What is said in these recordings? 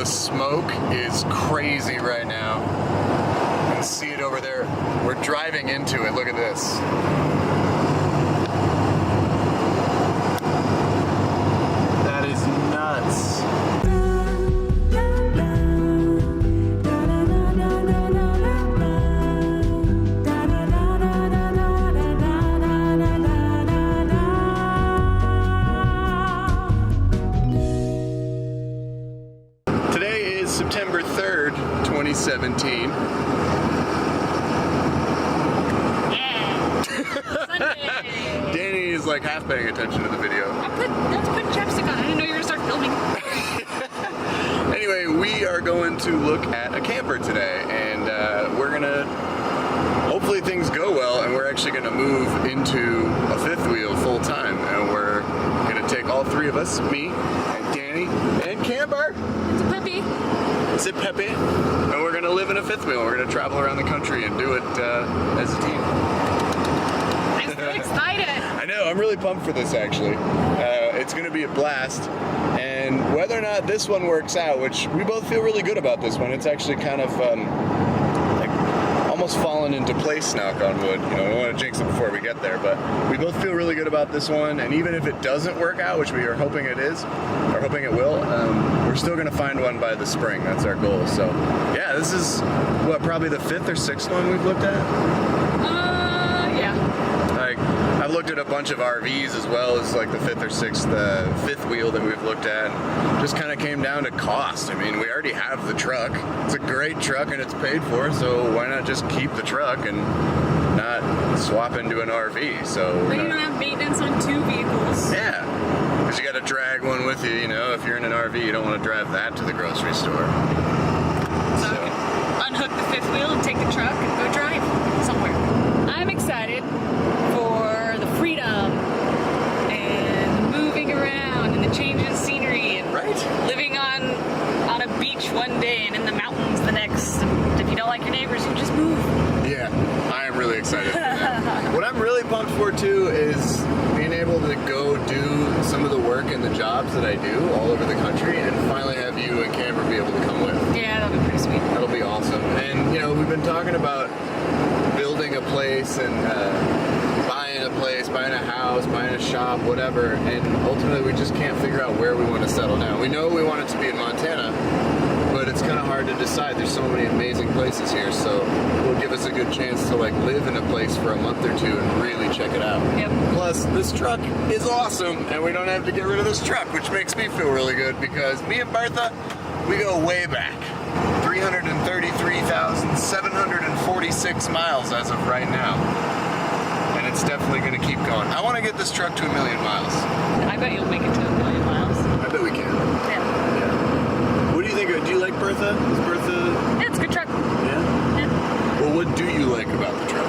the smoke is crazy right now. You can see it over there. We're driving into it. Look at this. That is nuts. September 3rd, 2017. Yeah! Sunday! Danny is like half paying attention to the video. Let's put chapstick on. I didn't know you were gonna start filming. Anyway, we are going to look at a camper today, and we're gonna, hopefully things go well, and we're actually gonna move into a fifth wheel full time, and we're gonna take all three of us, me, and Danny, and Camper. It's a puppy. Is it Pepe? And we're gonna live in a fifth wheel. We're gonna travel around the country and do it as a team. I'm so excited. I know, I'm really pumped for this actually. It's gonna be a blast. And whether or not this one works out, which we both feel really good about this one, it's actually kind of like almost fallen into place, knock on wood. You know, we don't want to jinx it before we get there, but we both feel really good about this one. And even if it doesn't work out, which we are hoping it is, or hoping it will, we're still gonna find one by the spring. That's our goal. So yeah, this is what, probably the 5th or 6th one we've looked at? Yeah. Like, I've looked at a bunch of RVs as well as like the 5th or 6th, fifth wheel that we've looked at. Just kind of came down to cost. I mean, we already have the truck. It's a great truck and it's paid for, so why not just keep the truck and not swap into an RV? So But you don't have maintenance on 2 vehicles. yeah, because you got to drag one with you. You know, if you're in an RV, you don't want to drive that to the grocery store. So unhook the 5th wheel and take the truck and go drive somewhere. I'm excited for the freedom and the moving around and the change in scenery and living on a beach one day and in the mountains the next. And if you don't like your neighbors, you just move. Yeah, I am really excited for that. What I'm really pumped for too is being able to go do some of the work and the jobs that I do all over the country and finally have you and Camper be able to come with. Yeah, that'll be pretty sweet. That'll be awesome. And you know, we've been talking about building a place and buying a place, buying a house, buying a shop, whatever, and ultimately we just can't figure out where we want to settle down. We know we want it to be in Montana, but it's kind of hard to decide. There's so many amazing places here, so it'll give us a good chance to like live in a place for a month or 2 and really check it out. Yep. Plus, this truck is awesome, and we don't have to get rid of this truck, which makes me feel really good because me and Bertha, we go way back. 333,746 miles as of right now. And it's definitely going to keep going. I want to get this truck to 1,000,000 miles. I bet you'll make it to 1,000,000 miles. I bet we can. Yeah. What do you think? Do you like Bertha? Is Bertha? Yeah, it's a good truck. Yeah? Yeah. Well, what do you like about the truck?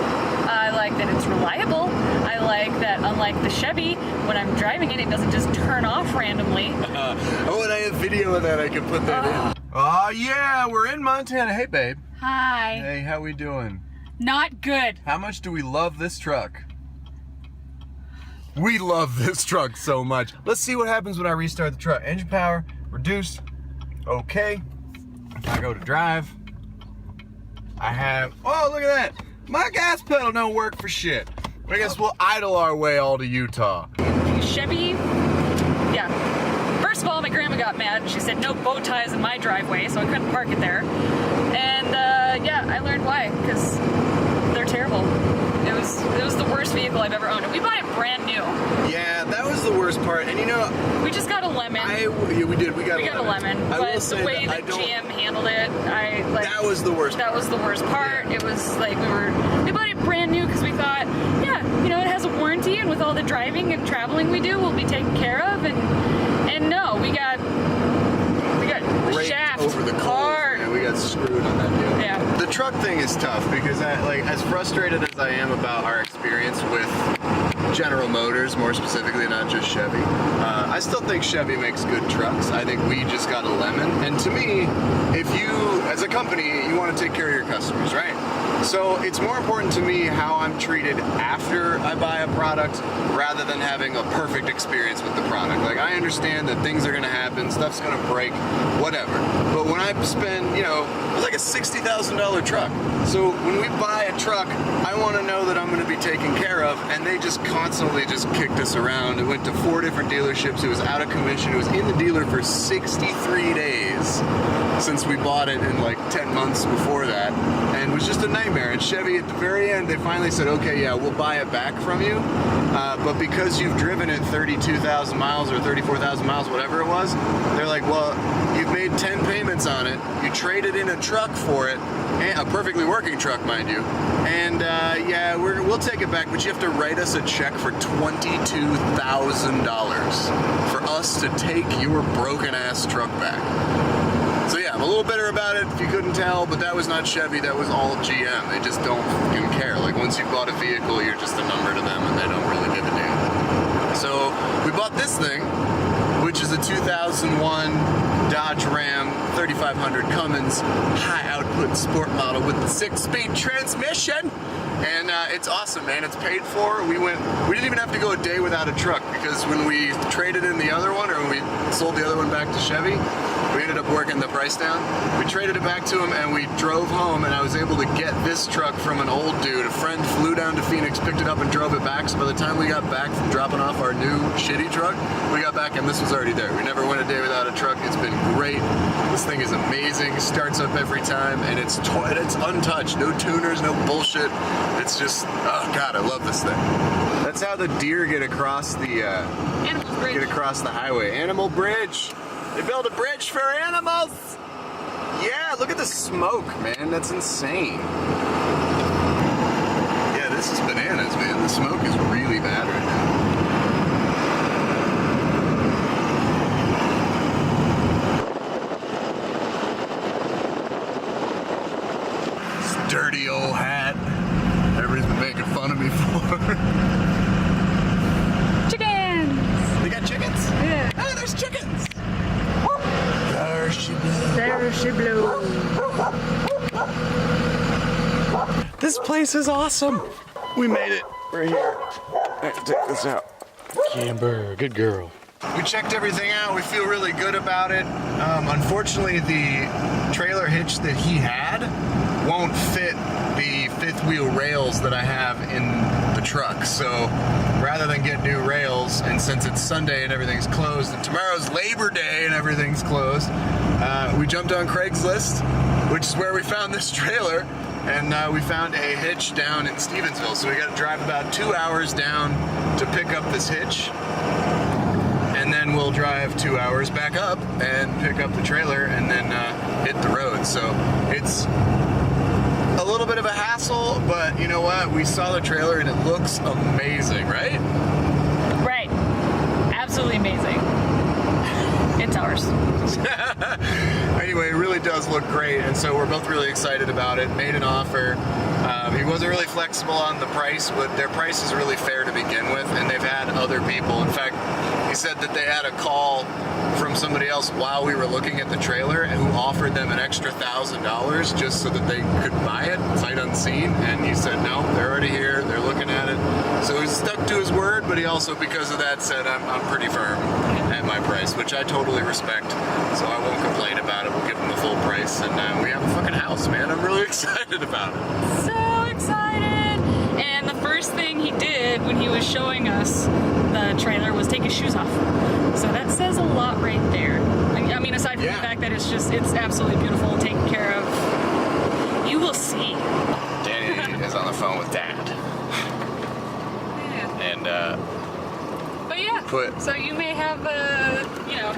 I like that it's reliable. I like that, unlike the Chevy, when I'm driving it, it doesn't just turn off randomly. Oh, and I have video of that. I can put that in. Oh, yeah, we're in Montana. Hey, babe. Hi. Hey, how we doing? Not good. How much do we love this truck? We love this truck so much. Let's see what happens when I restart the truck. Engine power, reduced. Okay. I go to drive. I have, oh, look at that. My gas pedal don't work for shit. I guess we'll idle our way all to Utah. Chevy, yeah. First of all, my grandma got mad and she said no bow ties in my driveway, so I couldn't park it there. And yeah, I learned why, because they're terrible. It was the worst vehicle I've ever owned. And we bought it brand new. Yeah, that was the worst part. And you know, we just got a lemon. Yeah, we did. We got a lemon. But the way that GM handled it, that was the worst. That was the worst part. It was like we bought it brand new because we thought, yeah, you know, it has a warranty, and with all the driving and traveling we do, we'll be taken care of. And no, we got the shaft over the hard. Yeah, we got screwed on that deal. Yeah. The truck thing is tough because as frustrated as as I am about our experience with General Motors, more specifically, not just Chevy. I still think Chevy makes good trucks. I think we just got a lemon. And to me, if you, as a company, you want to take care of your customers, right? So it's more important to me how I'm treated after I buy a product rather than having a perfect experience with the product. Like, I understand that things are going to happen, stuff's going to break, whatever. But when I spend, you know, it's like a $60,000 truck. So when we buy a truck, I want to know that I'm going to be taken care of, and they just constantly just kicked us around. It went to 4 different dealerships. It was out of commission. It was in the dealer for 63 days since we bought it in like 10 months before that, and it was just a nightmare. And Chevy, at the very end, they finally said, okay, yeah, we'll buy it back from you, but because you've driven it 32,000 miles or 34,000 miles, whatever it was, they're like, well, you've made 10 payments on it, you traded in a truck for it, a perfectly working truck, mind you, and yeah, we'll take it back, but you have to write us a check for $22,000 for us to take your broken ass truck back. So yeah, I'm a little bitter about it, if you couldn't tell, but that was not Chevy, that was all GM. They just don't fucking care. Like, once you've bought a vehicle, you're just a number to them, and they don't really give a damn. So we bought this thing, which is a 2001 Dodge Ram 3500 Cummins high output sport model with the 6-speed transmission. And it's awesome, man. It's paid for. We didn't even have to go a day without a truck, because when we traded in the other one, or when we sold the other one back to Chevy, we ended up working the price down. We traded it back to him, and we drove home, and I was able to get this truck from an old dude. A friend flew down to Phoenix, picked it up, and drove it back. So by the time we got back from dropping off our new shitty truck, we got back and this was already there. We never went a day without a truck. It's been great. This thing is amazing. Starts up every time, and it's untouched. No tuners, no bullshit. It's just, oh God, I love this thing. That's how the deer get across the highway. Animal bridge. They built a bridge for animals. Yeah, look at the smoke, man. That's insane. Yeah, this is bananas, man. The smoke is really bad right now. This dirty old hat. Everybody's been making fun of me for. Chickens! They got chickens? Yeah. Oh, there's chickens! There she blew. This place is awesome. We made it. We're here. I have to take this out. Camber, good girl. We checked everything out. We feel really good about it. Unfortunately, the trailer hitch that he had won't fit the 5th wheel rails that I have in the truck. So rather than get new rails, and since it's Sunday and everything's closed, and tomorrow's Labor Day and everything's closed, we jumped on Craigslist, which is where we found this trailer, and we found a hitch down in Stevensville. So we got to drive about 2 hours down to pick up this hitch, and then we'll drive 2 hours back up and pick up the trailer, and then hit the road. So it's a little bit of a hassle, but you know what? We saw the trailer and it looks amazing, right? Right. Absolutely amazing. It's ours. Anyway, it really does look great, and so we're both really excited about it. Made an offer. He wasn't really flexible on the price, but their price is really fair to begin with, and they've had other people. In fact, he said that they had a call from somebody else while we were looking at the trailer who offered them an extra $1,000 just so that they could buy it sight unseen, and he said no, they're already here, they're looking at it. So he stuck to his word, but he also, because of that, said I'm pretty firm at my price, which I totally respect, so I won't complain about it. We'll give him the full price, and we have a fucking house, man. I'm really excited about it. So excited! And the first thing he did when he was showing us the trailer was take his shoes off. So that says a lot right there. I mean, aside from the fact that it's absolutely beautiful and taken care of. You will see. Danny is on the phone with Dad. Yeah. And, but yeah, so you may have,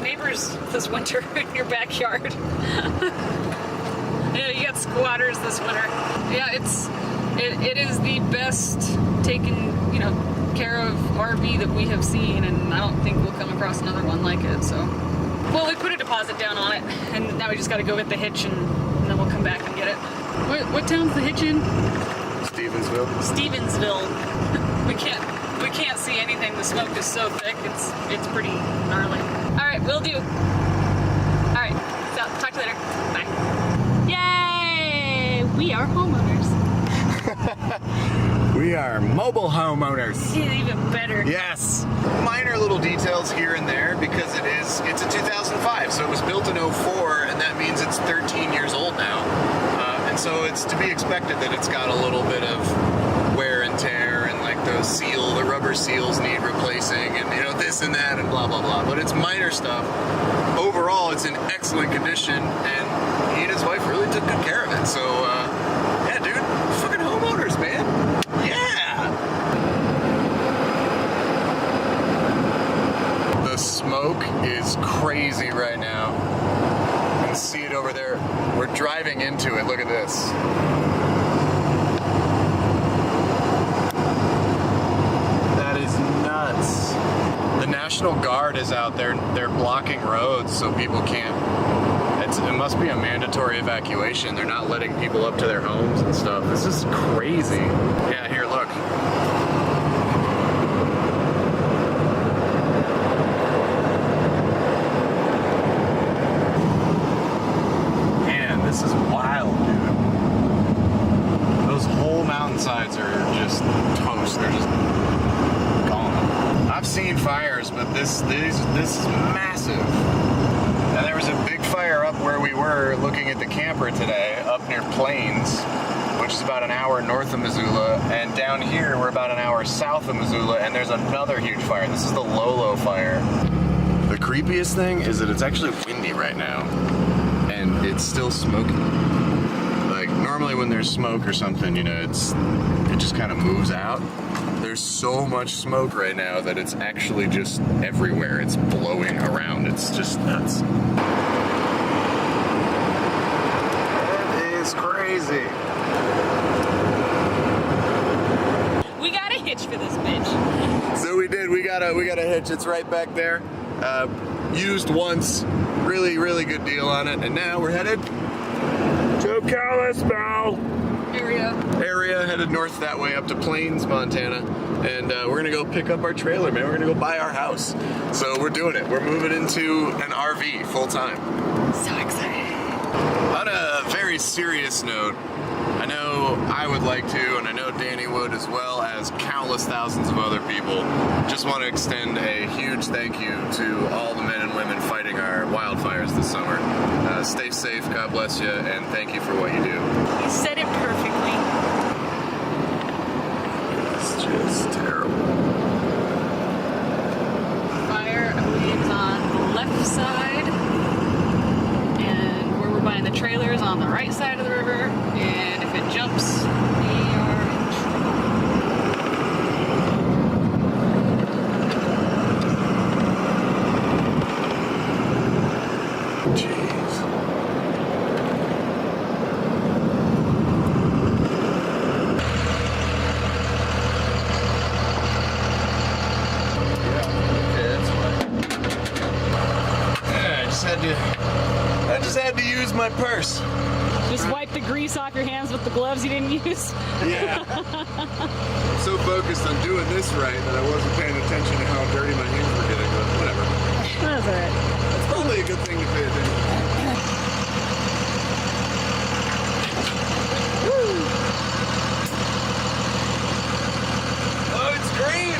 neighbors this winter in your backyard. Yeah, you got squatters this winter. Yeah, it is the best taken, care of RV that we have seen, and I don't think we'll come across another one like it. So, well, we put a deposit down on it, and now we just got to go get the hitch, and then we'll come back and get it. What town's the hitch in? Stevensville. Stevensville. we can't see anything. The smoke is so thick. It's pretty gnarly. All right, will do. All right, so talk to you later. Bye. Yay! We are homeowners. We are mobile homeowners. Even better. Yes. Minor little details here and there because it's a 2005, so it was built in 04, and that means it's 13 years old now. And so it's to be expected that it's got a little bit of wear and tear, and like the rubber seals need replacing, and you know, this and that and blah blah blah. But it's minor stuff. Overall, it's in excellent condition, and he and his wife really took good care of it. So yeah, dude, fucking homeowners, man. Yeah. The smoke is crazy right now. You can see it over there. We're driving into it. Look at this. That is nuts. The National Guard is out there. They're blocking roads so people can't. It must be a mandatory evacuation. They're not letting people up to their homes and stuff. This is crazy. Yeah, here, look. Man, this is wild, dude. Those whole mountainsides are just toast. They're just gone. I've seen fires, but this is massive. And there was a big fire up where we were looking at the camper today, up near Plains, which is about an hour north of Missoula, and down here we're about an hour south of Missoula, and there's another huge fire. This is the Lolo fire. The creepiest thing is that it's actually windy right now, and it's still smoky. Like, normally when there's smoke or something, you know, it just kind of moves out. There's so much smoke right now that it's actually just everywhere. It's blowing around. It's just nuts. It is crazy. We got a hitch for this bitch. So we did. We got a hitch. It's right back there. Used once. Really, really good deal on it. And now we're headed to Kalispell. Area headed north that way up to Plains, Montana, and we're gonna go pick up our trailer, man. We're gonna go buy our house. So we're doing it. We're moving into an RV full time. So excited. On a very serious note, I know I would like to, and I know Danny would, as well as countless thousands of other people, just want to extend a huge thank you to all the men and women fighting our wildfires this summer. Stay safe, God bless you, and thank you for what you do. You said it perfectly. It's just terrible. Fire is on the left side, and where we're buying the trailer is on the right side of the river, and if it jumps, we are in trouble. Jeez. I just had to use my purse. Just wipe the grease off your hands with the gloves you didn't use. Yeah. I'm so focused on doing this right that I wasn't paying attention to how dirty my hands were getting, but whatever. That's alright. It's probably a good thing to pay attention. Oh, it's green!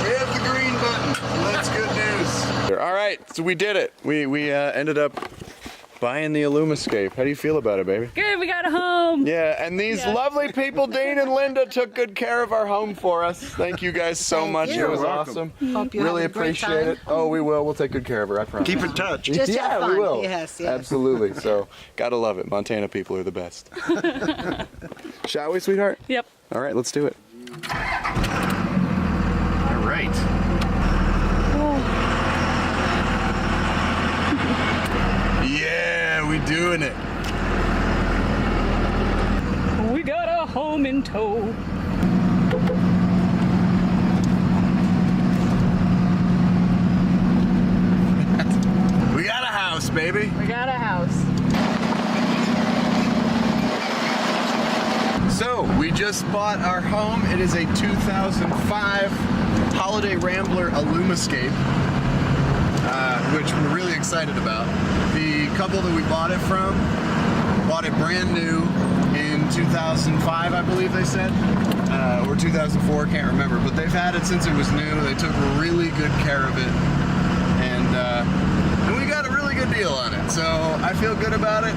We have the green button. That's good news. All right, so we did it. We ended up buying the Alumascape. How do you feel about it, baby? Good, we got a home. Yeah, and these lovely people, Dane and Linda, took good care of our home for us. Thank you guys so much. you. It was You're awesome. Hope you Really have a great appreciate time. it. Oh, we will. We'll take good care of her, I promise. Keep in touch. Just yeah, have fun. we will. Yes, yes. Absolutely. So, gotta love it. Montana people are the best. Shall we, sweetheart? Yep. All right, let's do it. All right. Yeah, we doing it. We got a home in tow. We got a house, baby. We got a house. So, we We just bought our home. It is a 2005 Holiday Rambler Alumascape, which we're really excited about. The couple that we bought it from bought it brand new in 2005, I believe they said, or 2004, can't remember, but they've had it since it was new. They took really good care of it, and we got a really good deal on it, so I feel good about it,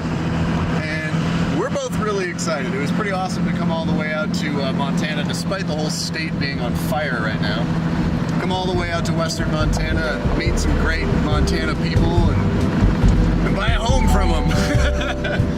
and we're both really excited. It was pretty awesome to come all the way out to Montana, despite the whole state being on fire right now. Come all the way out to western Montana and meet some great Montana people and buy a home from them.